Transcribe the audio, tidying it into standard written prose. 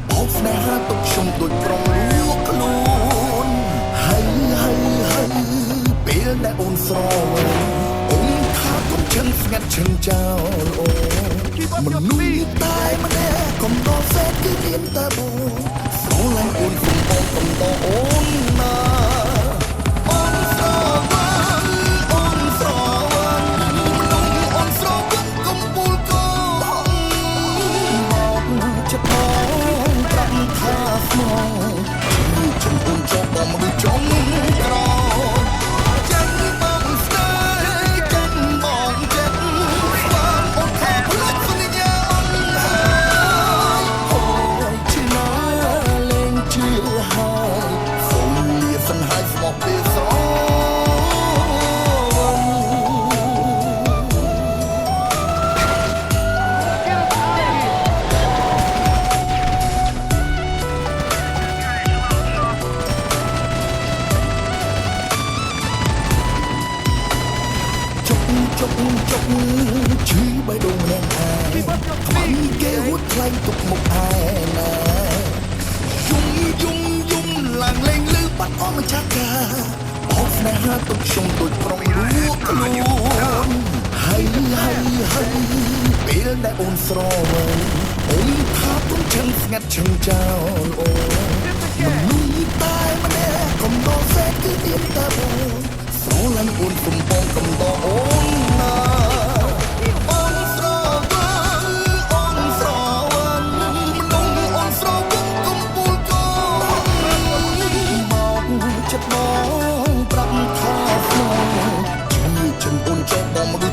បោកស្នេហាទុកខ្ញុំដូចប្រងលួខ្លួនហើយពេលដែលអូនស្រវឹងអូនថាកុំឈឹងស្ងាត់ឈឹងចោលអូមនុស្សតែម្នាក់កុំដល់សេគឺមានតែបងស្រឡាញ់អូនកុំបងកុំតអូនណាអូនស្រវឹងអូនស្រវឹងមនុស្សអូនស្រវឹងកុំពូលកោមកចិត្តបងប្រាប់ថាស្មោះជំពុំចោលបងមនុស្សចង់ក្រជុកឈឺបេះដូងម្នាក់ឯងខ្មាំងគេហួតខ្លាញ់ទុកមុខឯណាយំឡើងលេងលឺបាត់អស់ម្ចាស់ការអស់ស្នេហាទុកខ្ញុំដូចប្រងលួខ្លួនហើយពេលដែលអូនស្រវឹងអូនថាទុំឈឹងស្ងាត់ឈឹងចោលអូមនុស្សតែម្នាក់កុំដល់សេគឺទៀតតែបងស្រឡាញ់អូនកុំបងកុំដកអូនណាអូនស្រវឹងមនុស្សអូនស្រវឹងកុំពូលកោមកចិត្តបងប្រាប់ថាស្មោះជឿchânអូនចោលបងមនុស្ស